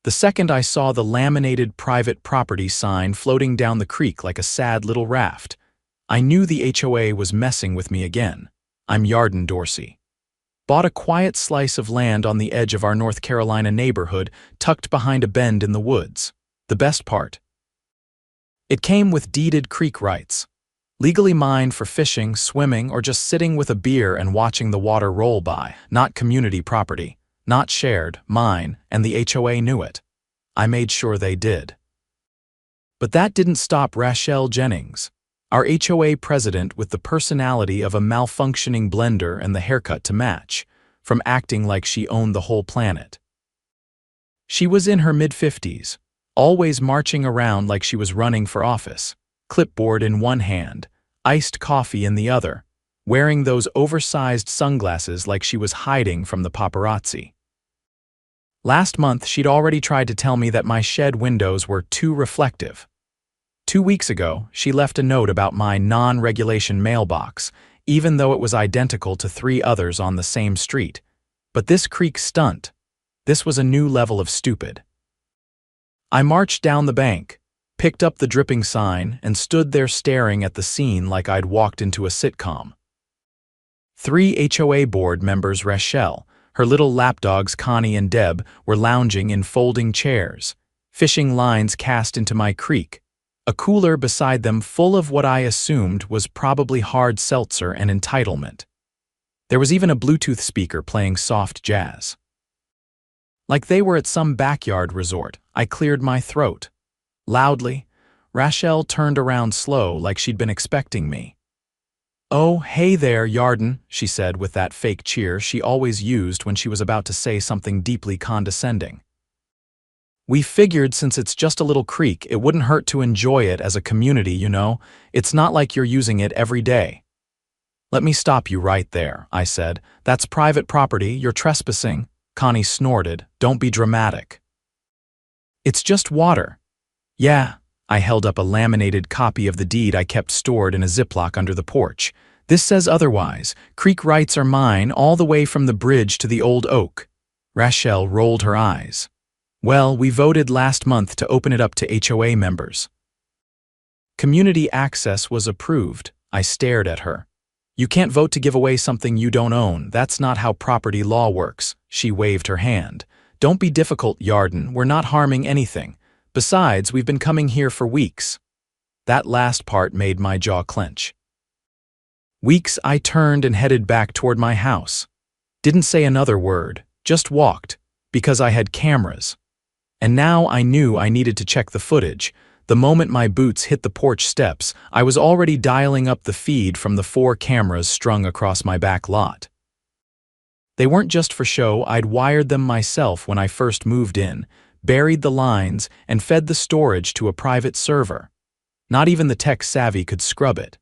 The second I saw the laminated private property sign floating down the creek like a sad little raft, I knew the HOA was messing with me again. I'm Yarden Dorsey. Bought a quiet slice of land on the edge of our North Carolina neighborhood, tucked behind a bend in the woods. The best part: it came with deeded creek rights, legally mine for fishing, swimming, or just sitting with a beer and watching the water roll by. Not community property, not shared, mine, and the HOA knew it. I made sure they did. But that didn't stop Rachelle Jennings, our HOA president with the personality of a malfunctioning blender and the haircut to match, from acting like she owned the whole planet. She was in her mid-50s, always marching around like she was running for office, clipboard in one hand, iced coffee in the other, wearing those oversized sunglasses like she was hiding from the paparazzi. Last month, she'd already tried to tell me that my shed windows were too reflective. 2 weeks ago, she left a note about my non-regulation mailbox, even though it was identical to 3 others on the same street. But this creek stunt, this was a new level of stupid. I marched down the bank, picked up the dripping sign, and stood there staring at the scene like I'd walked into a sitcom. 3 HOA board members, Rachelle, her little lapdogs Connie and Deb, were lounging in folding chairs, fishing lines cast into my creek, a cooler beside them full of what I assumed was probably hard seltzer and entitlement. There was even a Bluetooth speaker playing soft jazz. Like they were at some backyard resort, I cleared my throat. Loudly, Rachelle turned around slow like she'd been expecting me. "Oh, hey there, Yarden," she said with that fake cheer she always used when she was about to say something deeply condescending. "We figured since it's just a little creek, it wouldn't hurt to enjoy it as a community, you know. It's not like you're using it every day." "Let me stop you right there," I said. "That's private property, you're trespassing." Connie snorted. "Don't be dramatic." "It's just water." "Yeah." I held up a laminated copy of the deed I kept stored in a Ziploc under the porch. "This says otherwise. Creek rights are mine all the way from the bridge to the old oak." Rachelle rolled her eyes. "Well, we voted last month to open it up to HOA members." "Community access was approved." I stared at her. "You can't vote to give away something you don't own. That's not how property law works." She waved her hand. "Don't be difficult, Yarden. We're not harming anything. Besides, we've been coming here for weeks." That last part made my jaw clench. Weeks. I turned and headed back toward my house. Didn't say another word, just walked, because I had cameras. And now I knew I needed to check the footage. The moment my boots hit the porch steps, I was already dialing up the feed from the 4 cameras strung across my back lot. They weren't just for show. I'd wired them myself when I first moved in, buried the lines, and fed the storage to a private server. Not even the tech-savvy could scrub it.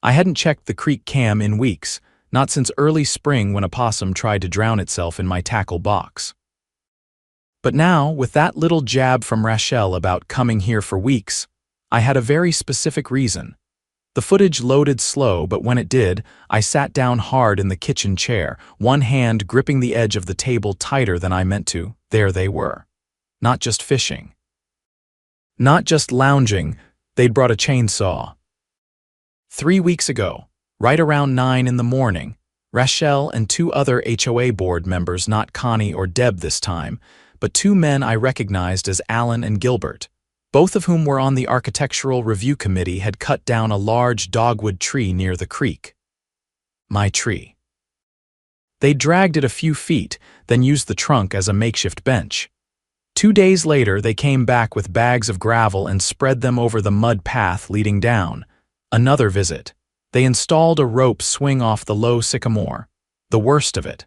I hadn't checked the creek cam in weeks, not since early spring when a possum tried to drown itself in my tackle box. But now, with that little jab from Rachelle about coming here for weeks, I had a very specific reason. The footage loaded slow, but when it did, I sat down hard in the kitchen chair, one hand gripping the edge of the table tighter than I meant to. There they were. Not just fishing. Not just lounging, they'd brought a chainsaw. 3 weeks ago, right around 9 in the morning, Rachelle and 2 other HOA board members, not Connie or Deb this time, but 2 men I recognized as Alan and Gilbert, both of whom were on the Architectural Review Committee, had cut down a large dogwood tree near the creek. My tree. They dragged it a few feet, then used the trunk as a makeshift bench. 2 days later, they came back with bags of gravel and spread them over the mud path leading down. Another visit. They installed a rope swing off the low sycamore. The worst of it.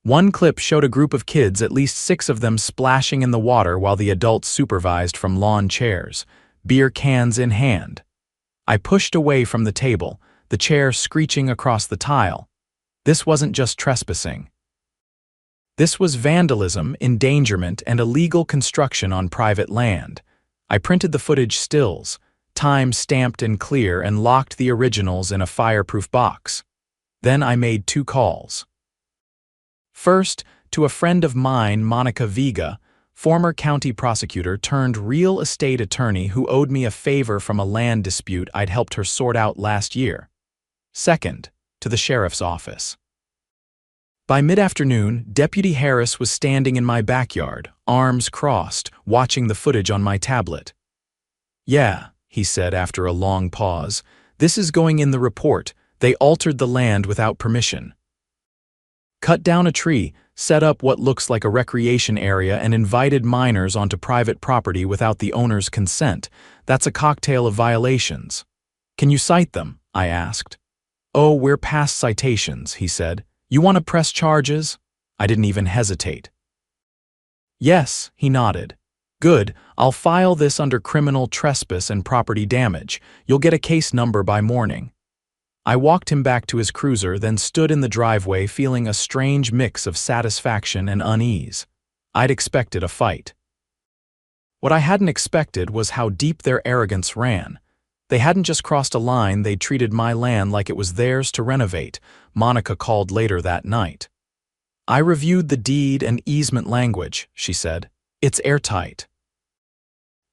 One clip showed a group of kids, at least 6 of them, splashing in the water while the adults supervised from lawn chairs, beer cans in hand. I pushed away from the table, the chair screeching across the tile. This wasn't just trespassing. This was vandalism, endangerment, and illegal construction on private land. I printed the footage stills, time-stamped and clear, and locked the originals in a fireproof box. Then I made 2 calls. First, to a friend of mine, Monica Vega, former county prosecutor turned real estate attorney who owed me a favor from a land dispute I'd helped her sort out last year. Second, to the sheriff's office. By mid-afternoon, Deputy Harris was standing in my backyard, arms crossed, watching the footage on my tablet. "Yeah," he said after a long pause, "this is going in the report. They altered the land without permission. Cut down a tree, set up what looks like a recreation area and invited minors onto private property without the owner's consent. That's a cocktail of violations." "Can you cite them?" I asked. "Oh, we're past citations," he said. "You want to press charges?" I didn't even hesitate. "Yes," he nodded. "Good, I'll file this under criminal trespass and property damage. You'll get a case number by morning." I walked him back to his cruiser, then stood in the driveway feeling a strange mix of satisfaction and unease. I'd expected a fight. What I hadn't expected was how deep their arrogance ran. They hadn't just crossed a line, they'd treated my land like it was theirs to renovate, Monica called later that night. "I reviewed the deed and easement language," she said. "It's airtight.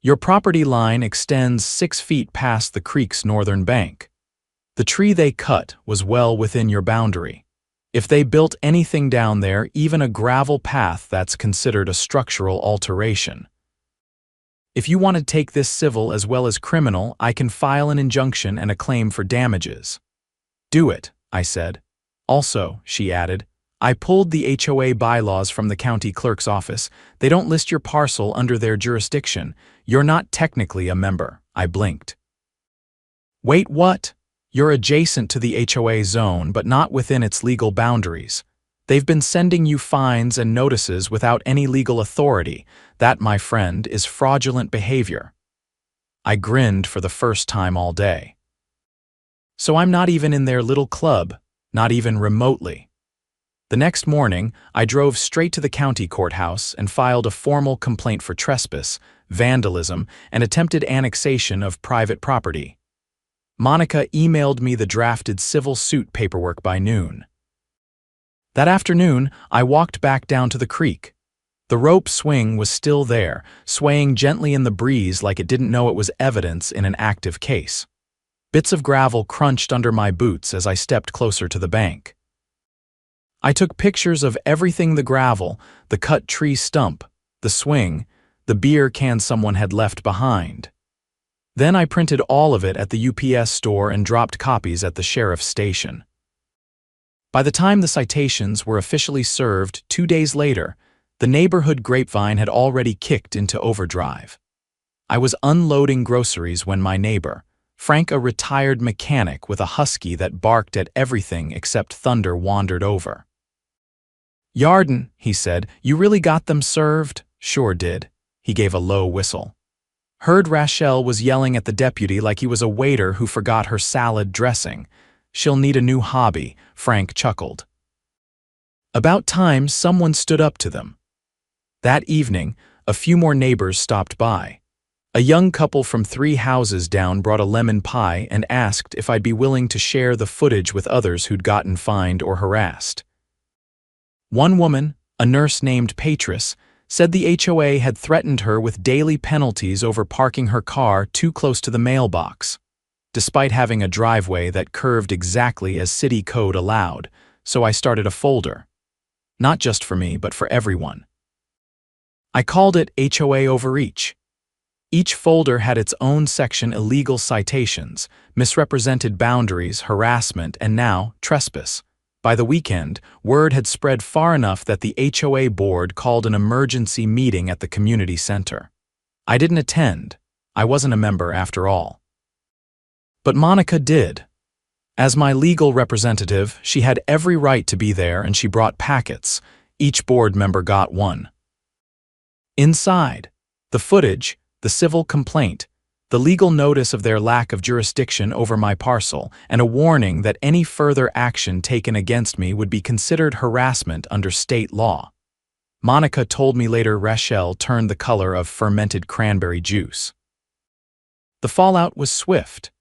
Your property line extends 6 feet past the creek's northern bank. The tree they cut was well within your boundary. If they built anything down there, even a gravel path, that's considered a structural alteration. If you want to take this civil as well as criminal, I can file an injunction and a claim for damages." "Do it," I said. "Also," she added, "I pulled the HOA bylaws from the county clerk's office. They don't list your parcel under their jurisdiction. You're not technically a member." I blinked. "Wait, what? You're adjacent to the HOA zone, but not within its legal boundaries. They've been sending you fines and notices without any legal authority. That, my friend, is fraudulent behavior." I grinned for the first time all day. "So I'm not even in their little club, not even remotely." The next morning, I drove straight to the county courthouse and filed a formal complaint for trespass, vandalism, and attempted annexation of private property. Monica emailed me the drafted civil suit paperwork by noon. That afternoon, I walked back down to the creek. The rope swing was still there, swaying gently in the breeze like it didn't know it was evidence in an active case. Bits of gravel crunched under my boots as I stepped closer to the bank. I took pictures of everything: the gravel, the cut tree stump, the swing, the beer can someone had left behind. Then I printed all of it at the UPS store and dropped copies at the sheriff's station. By the time the citations were officially served 2 days later, the neighborhood grapevine had already kicked into overdrive. I was unloading groceries when my neighbor, Frank, a retired mechanic with a husky that barked at everything except thunder, wandered over. "Yarden," he said, "you really got them served?" "Sure did." He gave a low whistle. "Heard Rachel was yelling at the deputy like he was a waiter who forgot her salad dressing. She'll need a new hobby," Frank chuckled. About time someone stood up to them. That evening, a few more neighbors stopped by. A young couple from 3 houses down brought a lemon pie and asked if I'd be willing to share the footage with others who'd gotten fined or harassed. One woman, a nurse named Patris, said the HOA had threatened her with daily penalties over parking her car too close to the mailbox, despite having a driveway that curved exactly as city code allowed, so I started a folder. Not just for me, but for everyone. I called it HOA Overreach. Each folder had its own section: illegal citations, misrepresented boundaries, harassment, and now trespass. By the weekend, word had spread far enough that the HOA board called an emergency meeting at the community center. I didn't attend. I wasn't a member after all. But Monica did. As my legal representative, she had every right to be there, and she brought packets. Each board member got one. Inside, the footage, the civil complaint, the legal notice of their lack of jurisdiction over my parcel, and a warning that any further action taken against me would be considered harassment under state law. Monica told me later Rachel turned the color of fermented cranberry juice. The fallout was swift.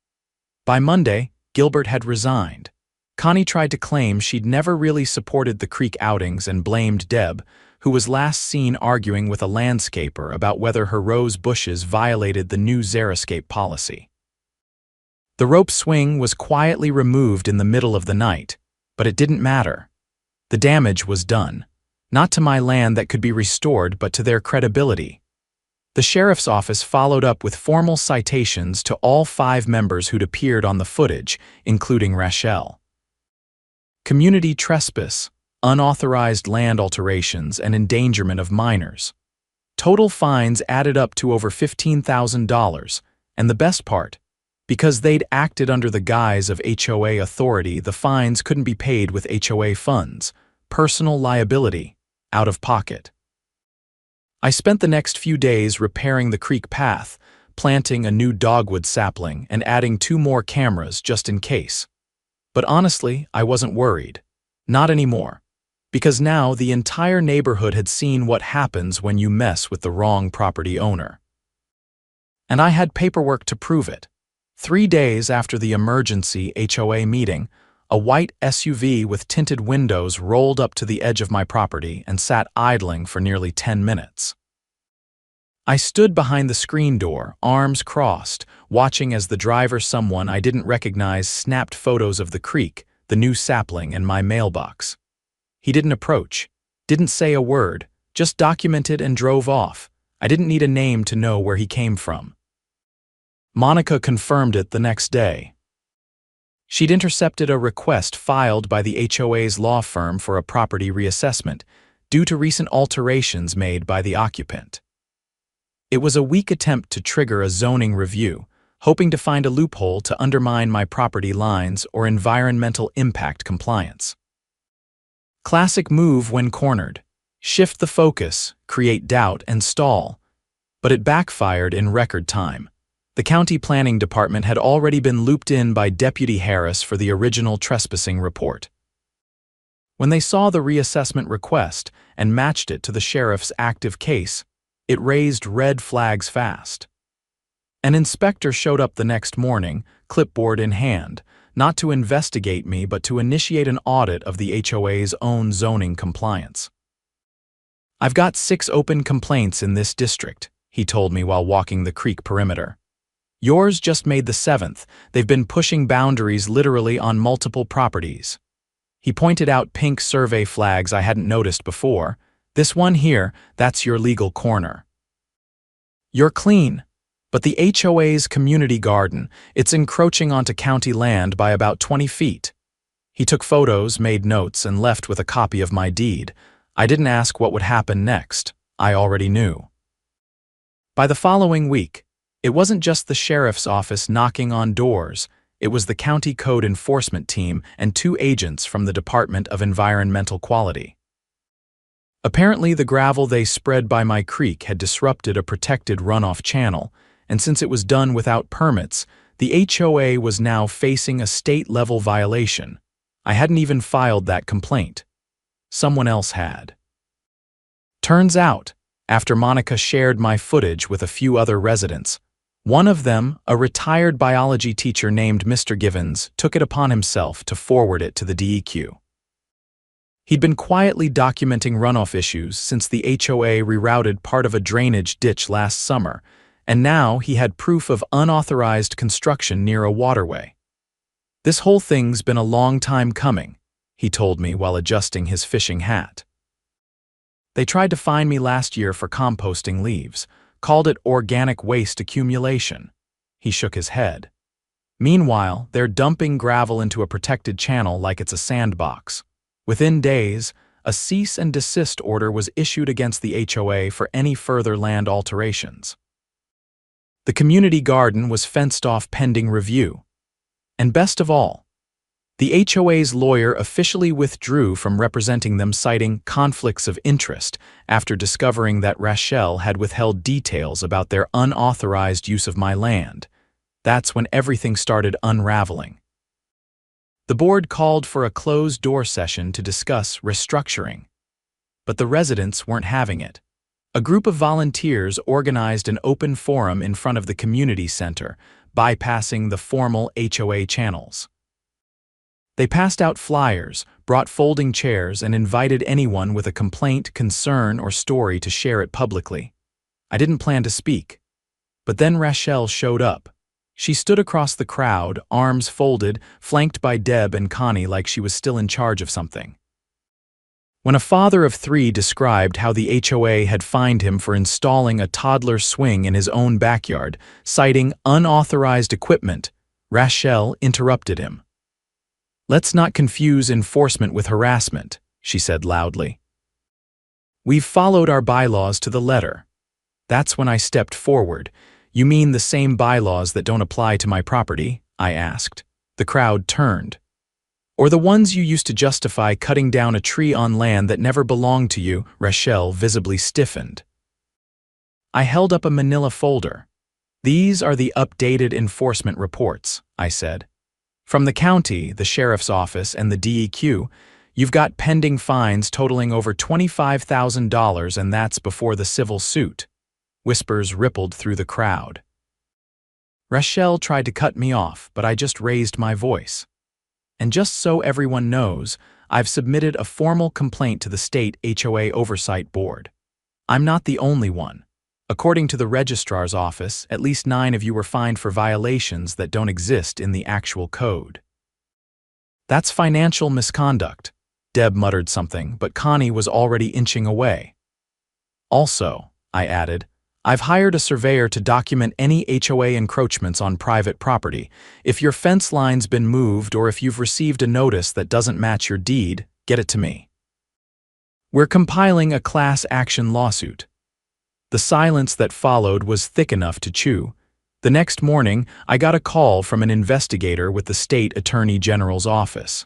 By Monday, Gilbert had resigned. Connie tried to claim she'd never really supported the creek outings and blamed Deb, who was last seen arguing with a landscaper about whether her rose bushes violated the new xeriscape policy. The rope swing was quietly removed in the middle of the night, but it didn't matter. The damage was done, not to my land that could be restored, but to their credibility. The sheriff's office followed up with formal citations to all 5 members who'd appeared on the footage, including Rachel. Community trespass, unauthorized land alterations, and endangerment of minors. Total fines added up to over $15,000, and the best part, because they'd acted under the guise of HOA authority, the fines couldn't be paid with HOA funds, personal liability, out of pocket. I spent the next few days repairing the creek path, planting a new dogwood sapling, and adding 2 more cameras just in case. But honestly, I wasn't worried. Not anymore. Because now the entire neighborhood had seen what happens when you mess with the wrong property owner. And I had paperwork to prove it. 3 days after the emergency HOA meeting, a white SUV with tinted windows rolled up to the edge of my property and sat idling for nearly 10 minutes. I stood behind the screen door, arms crossed, watching as the driver, someone I didn't recognize, snapped photos of the creek, the new sapling, and my mailbox. He didn't approach, didn't say a word, just documented and drove off. I didn't need a name to know where he came from. Monica confirmed it the next day. She'd intercepted a request filed by the HOA's law firm for a property reassessment due to recent alterations made by the occupant. It was a weak attempt to trigger a zoning review, hoping to find a loophole to undermine my property lines or environmental impact compliance. Classic move when cornered. Shift the focus, create doubt, and stall. But it backfired in record time. The county planning department had already been looped in by Deputy Harris for the original trespassing report. When they saw the reassessment request and matched it to the sheriff's active case, it raised red flags fast. An inspector showed up the next morning, clipboard in hand, not to investigate me but to initiate an audit of the HOA's own zoning compliance. "I've got 6 open complaints in this district," he told me while walking the creek perimeter. "Yours just made the 7th. They've been pushing boundaries literally on multiple properties." He pointed out pink survey flags I hadn't noticed before. "This one here, that's your legal corner. You're clean. But the HOA's community garden, it's encroaching onto county land by about 20 feet. He took photos, made notes, and left with a copy of my deed. I didn't ask what would happen next. I already knew. By the following week, it wasn't just the sheriff's office knocking on doors. It was the county code enforcement team and 2 agents from the Department of Environmental Quality. Apparently, the gravel they spread by my creek had disrupted a protected runoff channel, and since it was done without permits, the HOA was now facing a state-level violation. I hadn't even filed that complaint. Someone else had. Turns out, after Monica shared my footage with a few other residents, one of them, a retired biology teacher named Mr. Givens, took it upon himself to forward it to the DEQ. He'd been quietly documenting runoff issues since the HOA rerouted part of a drainage ditch last summer, and now he had proof of unauthorized construction near a waterway. "This whole thing's been a long time coming," he told me while adjusting his fishing hat. "They tried to fine me last year for composting leaves, called it organic waste accumulation." He shook his head. "Meanwhile, they're dumping gravel into a protected channel like it's a sandbox. Within days, a cease and desist order was issued against the HOA for any further land alterations. The community garden was fenced off pending review. And best of all, the HOA's lawyer officially withdrew from representing them, citing conflicts of interest after discovering that Rachel had withheld details about their unauthorized use of my land. That's when everything started unraveling. The board called for a closed-door session to discuss restructuring. But the residents weren't having it. A group of volunteers organized an open forum in front of the community center, bypassing the formal HOA channels. They passed out flyers, brought folding chairs, and invited anyone with a complaint, concern, or story to share it publicly. I didn't plan to speak. But then Rachel showed up. She stood across the crowd, arms folded, flanked by Deb and Connie like she was still in charge of something. When a father of 3 described how the HOA had fined him for installing a toddler swing in his own backyard, citing unauthorized equipment, Rachel interrupted him. "Let's not confuse enforcement with harassment," she said loudly. "We've followed our bylaws to the letter." That's when I stepped forward. "You mean the same bylaws that don't apply to my property?" I asked. The crowd turned. "Or the ones you used to justify cutting down a tree on land that never belonged to you?" Rachel visibly stiffened. I held up a manila folder. "These are the updated enforcement reports," I said. "From the county, the sheriff's office, and the DEQ, you've got pending fines totaling over $25,000, and that's before the civil suit." Whispers rippled through the crowd. Rachel tried to cut me off, but I just raised my voice. "And just so everyone knows, I've submitted a formal complaint to the state HOA Oversight Board. I'm not the only one. According to the registrar's office, at least 9 of you were fined for violations that don't exist in the actual code." "That's financial misconduct." Deb muttered something, but Connie was already inching away. "Also," I added, "I've hired a surveyor to document any HOA encroachments on private property. If your fence line's been moved or if you've received a notice that doesn't match your deed, get it to me. We're compiling a class action lawsuit." The silence that followed was thick enough to chew. The next morning, I got a call from an investigator with the state attorney general's office.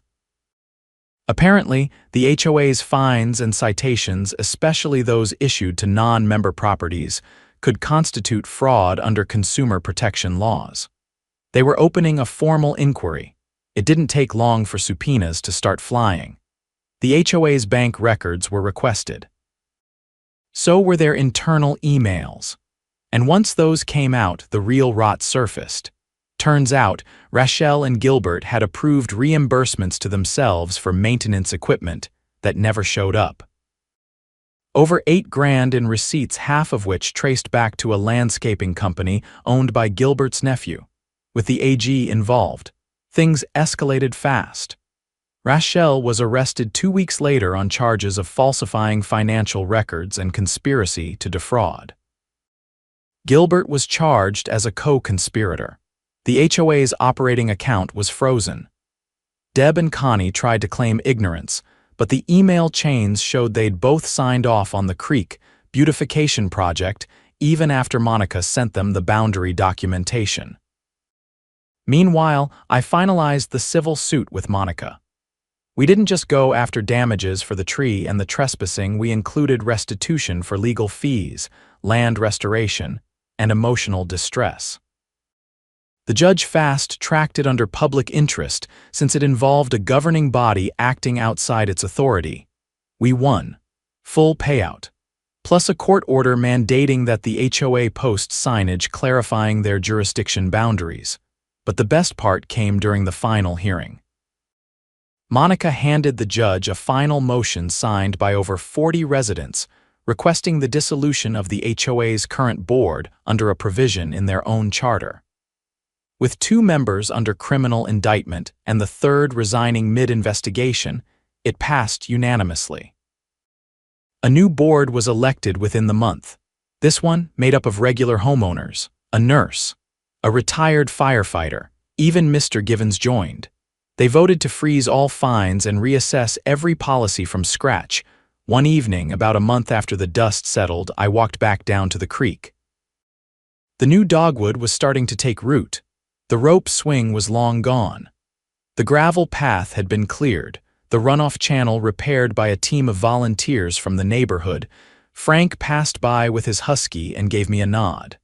Apparently, the HOA's fines and citations, especially those issued to non-member properties, could constitute fraud under consumer protection laws. They were opening a formal inquiry. It didn't take long for subpoenas to start flying. The HOA's bank records were requested. So were their internal emails. And once those came out, the real rot surfaced. Turns out, Rachel and Gilbert had approved reimbursements to themselves for maintenance equipment that never showed up. Over $8,000 in receipts, half of which traced back to a landscaping company owned by Gilbert's nephew. With the AG involved, things escalated fast. Rachel was arrested 2 weeks later on charges of falsifying financial records and conspiracy to defraud. Gilbert was charged as a co-conspirator. The HOA's operating account was frozen. Deb and Connie tried to claim ignorance, but the email chains showed they'd both signed off on the creek beautification project even after Monica sent them the boundary documentation. Meanwhile, I finalized the civil suit with Monica. We didn't just go after damages for the tree and the trespassing, we included restitution for legal fees, land restoration, and emotional distress. The judge fast-tracked it under public interest since it involved a governing body acting outside its authority. We won. Full payout. Plus a court order mandating that the HOA post signage clarifying their jurisdiction boundaries. But the best part came during the final hearing. Monica handed the judge a final motion signed by over 40 residents requesting the dissolution of the HOA's current board under a provision in their own charter. With 2 members under criminal indictment and the 3rd resigning mid-investigation, it passed unanimously. A new board was elected within the month. This one made up of regular homeowners, a nurse, a retired firefighter, even Mr. Givens joined. They voted to freeze all fines and reassess every policy from scratch. One evening, about a month after the dust settled, I walked back down to the creek. The new dogwood was starting to take root. The rope swing was long gone. The gravel path had been cleared, the runoff channel repaired by a team of volunteers from the neighborhood. Frank passed by with his husky and gave me a nod.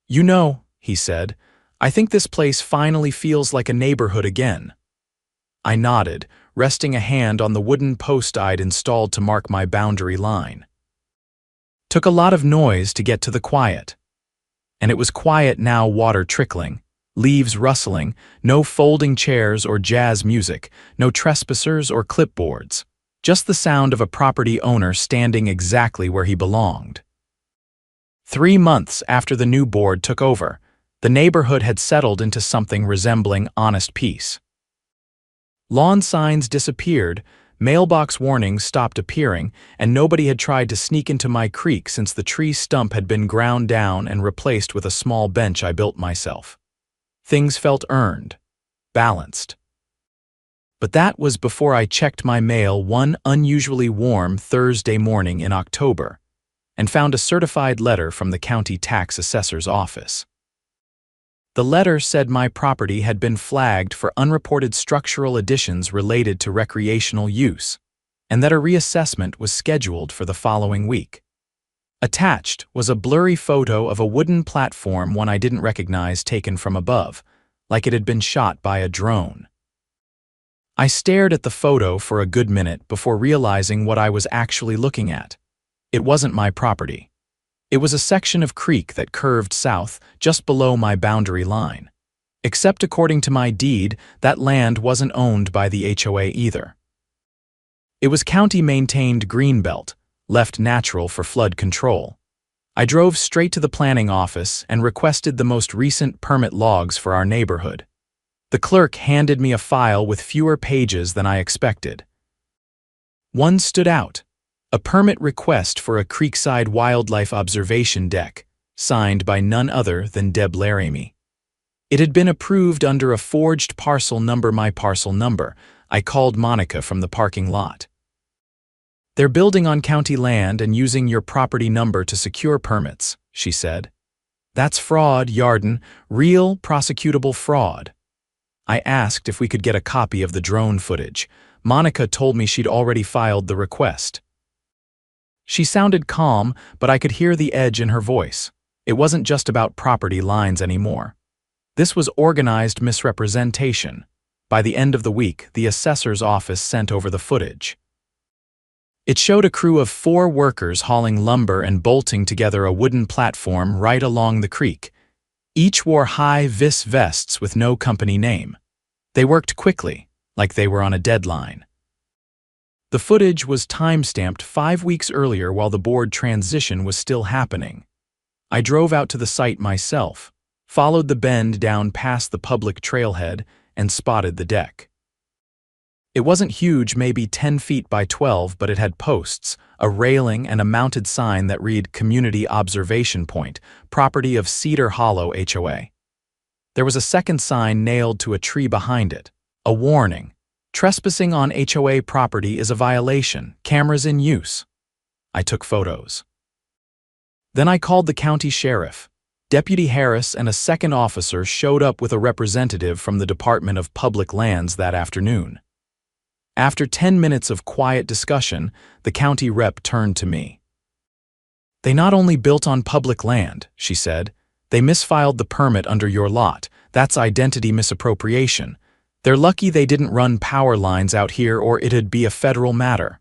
"You know," he said, "I think this place finally feels like a neighborhood again." I nodded, resting a hand on the wooden post I'd installed to mark my boundary line. Took a lot of noise to get to the quiet. And it was quiet now, water trickling, Leaves rustling, no folding chairs or jazz music, no trespassers or clipboards. Just the sound of a property owner standing exactly where he belonged. 3 months after the new board took over, the neighborhood had settled into something resembling honest peace. Lawn signs disappeared, mailbox warnings stopped appearing, and nobody had tried to sneak into my creek since the tree stump had been ground down and replaced with a small bench I built myself. Things felt earned, balanced. But that was before I checked my mail one unusually warm Thursday morning in October and found a certified letter from the county tax assessor's office. The letter said my property had been flagged for unreported structural additions related to recreational use, and that a reassessment was scheduled for the following week. Attached was a blurry photo of a wooden platform one I didn't recognize taken from above, like it had been shot by a drone. I stared at the photo for a good minute before realizing what I was actually looking at. It wasn't my property. It was a section of creek that curved south just below my boundary line. Except according to my deed, that land wasn't owned by the HOA either. It was county-maintained greenbelt, left natural for flood control. I drove straight to the planning office and requested the most recent permit logs for our neighborhood. The clerk handed me a file with fewer pages than I expected. One stood out, a permit request for a creekside wildlife observation deck, signed by none other than Deb Laramie. It had been approved under a forged parcel number, my parcel number. I called Monica from the parking lot. "They're building on county land and using your property number to secure permits," she said. "That's fraud, Yarden, real prosecutable fraud." I asked if we could get a copy of the drone footage. Monica told me she'd already filed the request. She sounded calm, but I could hear the edge in her voice. It wasn't just about property lines anymore. This was organized misrepresentation. By the end of the week, the assessor's office sent over the footage. It showed a crew of 4 workers hauling lumber and bolting together a wooden platform right along the creek. Each wore high-vis vests with no company name. They worked quickly, like they were on a deadline. The footage was time-stamped 5 weeks earlier while the board transition was still happening. I drove out to the site myself, followed the bend down past the public trailhead, and spotted the deck. It wasn't huge, maybe 10 feet by 12, but it had posts, a railing, and a mounted sign that read Community Observation Point, property of Cedar Hollow HOA. There was a second sign nailed to a tree behind it, a warning. Trespassing on HOA property is a violation. Cameras in use. I took photos. Then I called the county sheriff. Deputy Harris and a second officer showed up with a representative from the Department of Public Lands that afternoon. After 10 minutes of quiet discussion, the county rep turned to me. "They not only built on public land," she said, "they misfiled the permit under your lot. That's identity misappropriation. They're lucky they didn't run power lines out here or it'd be a federal matter."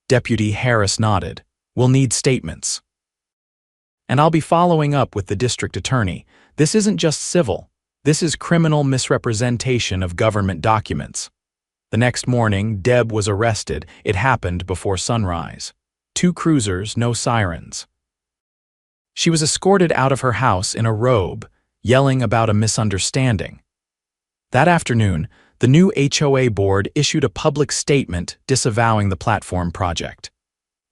Deputy Harris nodded. "We'll need statements. And I'll be following up with the district attorney. This isn't just civil. This is criminal misrepresentation of government documents." The next morning, Deb was arrested. It happened before sunrise. 2 cruisers, no sirens. She was escorted out of her house in a robe, yelling about a misunderstanding. That afternoon, the new HOA board issued a public statement disavowing the platform project.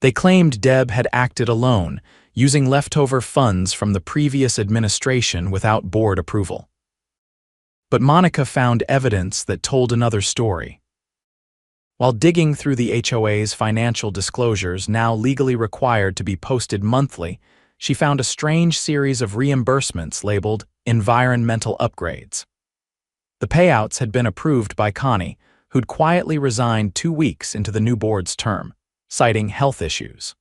They claimed Deb had acted alone, using leftover funds from the previous administration without board approval. But Monica found evidence that told another story. While digging through the HOA's financial disclosures, now legally required to be posted monthly, she found a strange series of reimbursements labeled environmental upgrades. The payouts had been approved by Connie, who'd quietly resigned 2 weeks into the new board's term, citing health issues.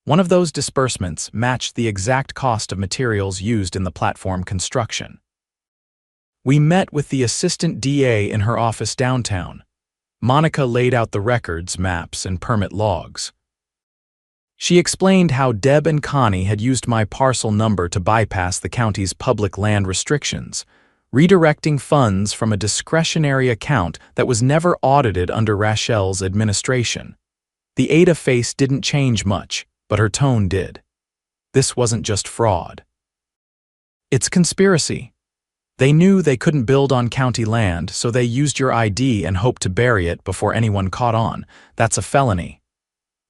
One of those disbursements matched the exact cost of materials used in the platform construction. We met with the assistant DA in her office downtown. Monica laid out the records, maps, and permit logs. She explained how Deb and Connie had used my parcel number to bypass the county's public land restrictions, redirecting funds from a discretionary account that was never audited under Rachel's administration. The Ada face didn't change much, but her tone did. This wasn't just fraud. It's conspiracy. They knew they couldn't build on county land, so they used your ID and hoped to bury it before anyone caught on. That's a felony.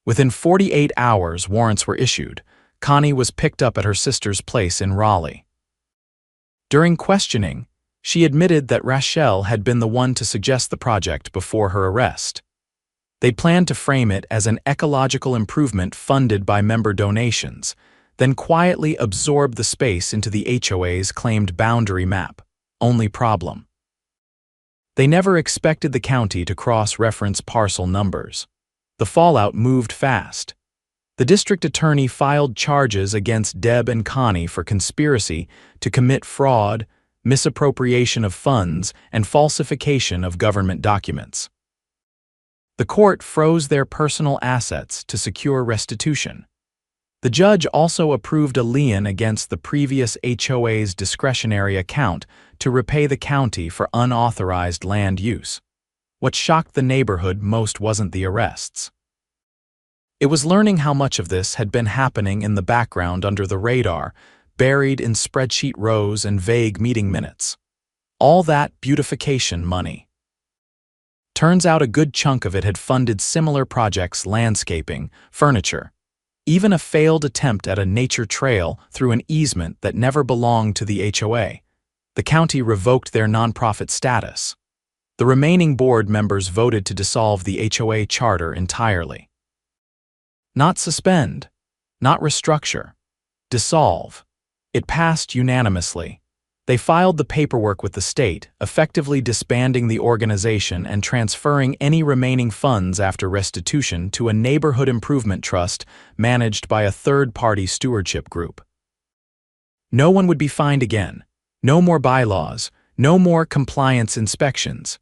Within 48 hours, warrants were issued. Connie was picked up at her sister's place in Raleigh. During questioning, she admitted that Rachel had been the one to suggest the project before her arrest. They planned to frame it as an ecological improvement funded by member donations, then quietly absorb the space into the HOA's claimed boundary map. Only problem: they never expected the county to cross-reference parcel numbers. The fallout moved fast. The district attorney filed charges against Deb and Connie for conspiracy to commit fraud, misappropriation of funds, and falsification of government documents. The court froze their personal assets to secure restitution. The judge also approved a lien against the previous HOA's discretionary account to repay the county for unauthorized land use. What shocked the neighborhood most wasn't the arrests. It was learning how much of this had been happening in the background under the radar, buried in spreadsheet rows and vague meeting minutes. All that beautification money. Turns out a good chunk of it had funded similar projects: landscaping, furniture, even a failed attempt at a nature trail through an easement that never belonged to the HOA. The county revoked their nonprofit status. The remaining board members voted to dissolve the HOA charter entirely. Not suspend, not restructure, dissolve. It passed unanimously. They filed the paperwork with the state, effectively disbanding the organization and transferring any remaining funds after restitution to a neighborhood improvement trust managed by a third-party stewardship group. No one would be fined again. No more bylaws, no more compliance inspections.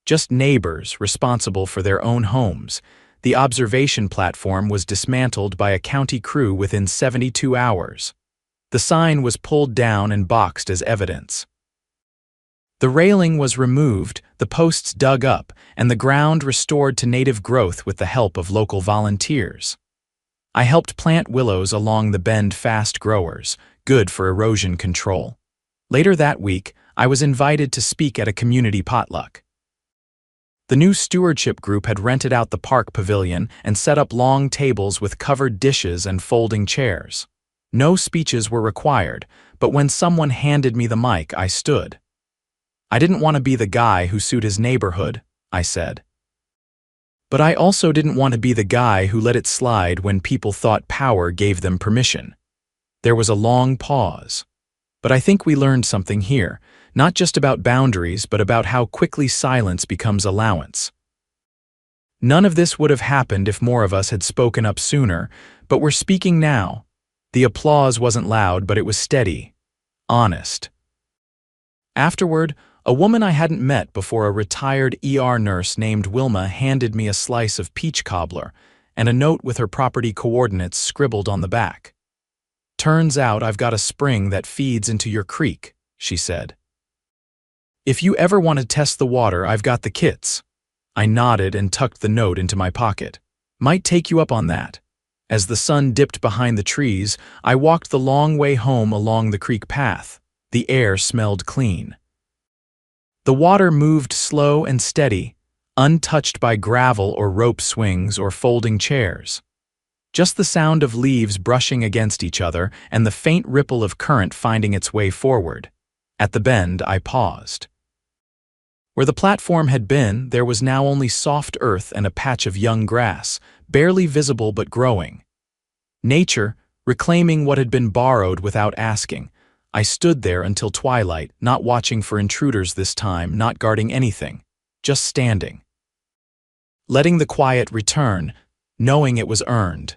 Just neighbors responsible for their own homes. The observation platform was dismantled by a county crew within 72 hours. The sign was pulled down and boxed as evidence. The railing was removed, the posts dug up, and the ground restored to native growth with the help of local volunteers. I helped plant willows along the bend fast growers, good for erosion control. Later that week, I was invited to speak at a community potluck. The new stewardship group had rented out the park pavilion and set up long tables with covered dishes and folding chairs. No speeches were required, but when someone handed me the mic, I stood. I didn't want to be the guy who sued his neighborhood, I said. But I also didn't want to be the guy who let it slide when people thought power gave them permission. There was a long pause. But I think we learned something here, not just about boundaries, but about how quickly silence becomes allowance. None of this would have happened if more of us had spoken up sooner, but we're speaking now. The applause wasn't loud, but it was steady, honest. Afterward, a woman I hadn't met before, a retired ER nurse named Wilma, handed me a slice of peach cobbler and a note with her property coordinates scribbled on the back. "Turns out I've got a spring that feeds into your creek," she said. "If you ever want to test the water, I've got the kits." I nodded and tucked the note into my pocket. "Might take you up on that." As the sun dipped behind the trees, I walked the long way home along the creek path. The air smelled clean. The water moved slow and steady, untouched by gravel or rope swings or folding chairs. Just the sound of leaves brushing against each other and the faint ripple of current finding its way forward. At the bend, I paused. Where the platform had been, there was now only soft earth and a patch of young grass, barely visible but growing. Nature, reclaiming what had been borrowed without asking. I stood there until twilight, not watching for intruders this time, not guarding anything, just standing. Letting the quiet return, knowing it was earned.